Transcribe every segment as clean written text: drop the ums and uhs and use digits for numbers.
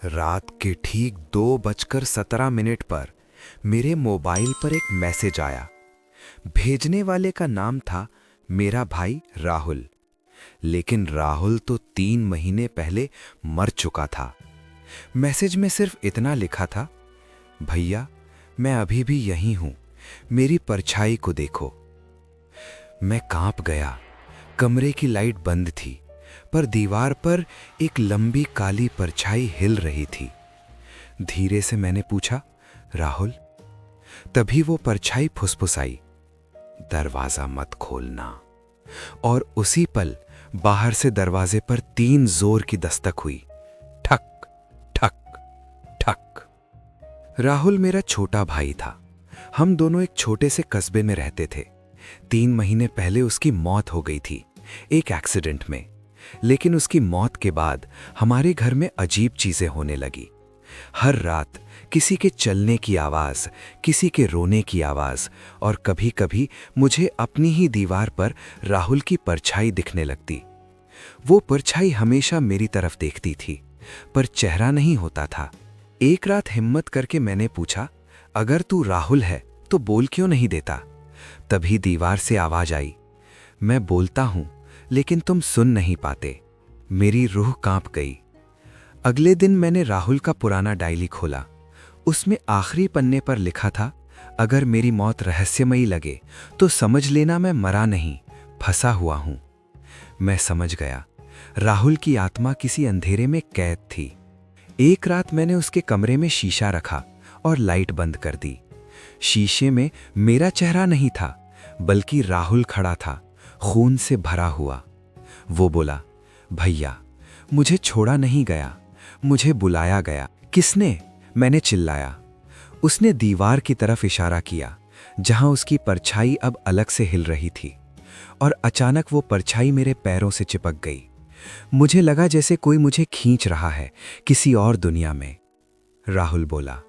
रात के ठीक 2:17 पर मेरे मोबाइल पर एक मैसेज आया। भेजने वाले का नाम था मेरा भाई राहुल। लेकिन राहुल तो 3 महीने पहले मर चुका था। मैसेज में सिर्फ इतना लिखा था, भैया मैं अभी भी यहीं हूं, मेरी परछाई को देखो। मैं कांप गया। कमरे की लाइट बंद थी, पर दीवार पर एक लंबी काली परछाई हिल रही थी। धीरे से मैंने पूछा, राहुल? तभी वो परछाई फुसफुसाई, दरवाजा मत खोलना। और उसी पल बाहर से दरवाजे पर 3 जोर की दस्तक हुई। ठक ठक ठक। राहुल मेरा छोटा भाई था। हम दोनों एक छोटे से कस्बे में रहते थे। 3 महीने पहले उसकी मौत हो गई थी, एक एक्सीडेंट में। लेकिन उसकी मौत के बाद हमारे घर में अजीब चीजें होने लगी। हर रात किसी के चलने की आवाज, किसी के रोने की आवाज, और कभी-कभी मुझे अपनी ही दीवार पर राहुल की परछाई दिखने लगती। वो परछाई हमेशा मेरी तरफ देखती थी, पर चेहरा नहीं होता था। एक रात हिम्मत करके मैंने पूछा, अगर तू राहुल है तो बोल क्यों नहीं देता? तभी दीवार से आवाज आई, मैं बोलता हूं लेकिन तुम सुन नहीं पाते। मेरी रूह कांप गई। अगले दिन मैंने राहुल का पुराना डायरी खोला। उसमें आखिरी पन्ने पर लिखा था, अगर मेरी मौत रहस्यमयी लगे तो समझ लेना मैं मरा नहीं, फंसा हुआ हूं। मैं समझ गया, राहुल की आत्मा किसी अंधेरे में कैद थी। एक रात मैंने उसके कमरे में शीशा रखा और लाइट बंद कर दी। शीशे में मेरा चेहरा नहीं था, बल्कि राहुल खड़ा था, खून से भरा हुआ। वो बोला, भैया मुझे छोड़ा नहीं गया, मुझे बुलाया गया। किसने? मैंने चिल्लाया। उसने दीवार की तरफ इशारा किया, जहां उसकी परछाई अब अलग से हिल रही थी। और अचानक वो परछाई मेरे पैरों से चिपक गई। मुझे लगा जैसे कोई मुझे खींच रहा है किसी और दुनिया में। राहुल बोला,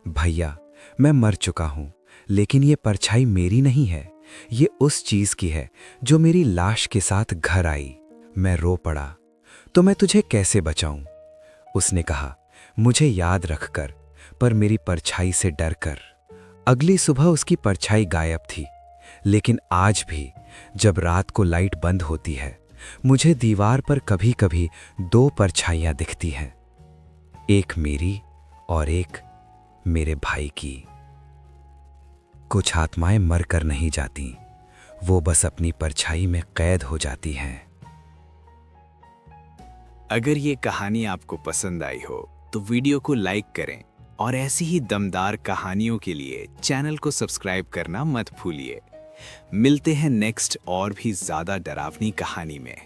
भैया मैं मर चुका हूं, लेकिन ये परछाई मेरी नहीं है, ये उस चीज की है जो मेरी लाश के साथ घर आई। मैं रो पड़ा। तो मैं तुझे कैसे बचाऊं? उसने कहा, मुझे याद रखकर, पर मेरी परछाई से डर कर। अगली सुबह उसकी परछाई गायब थी। लेकिन आज भी जब रात को लाइट बंद होती है, मुझे दीवार पर कभी-कभी 2 परछाइयां दिखती हैं, एक मेरी और एक मेरे भाई की। कुछ आत्माएं मर कर नहीं जाती, वो बस अपनी परछाई में कैद हो जाती हैं। अगर ये कहानी आपको पसंद आई हो तो वीडियो को लाइक करें और ऐसी ही दमदार कहानियों के लिए चैनल को सब्सक्राइब करना मत भूलिए। मिलते हैं नेक्स्ट और भी ज्यादा डरावनी कहानी में।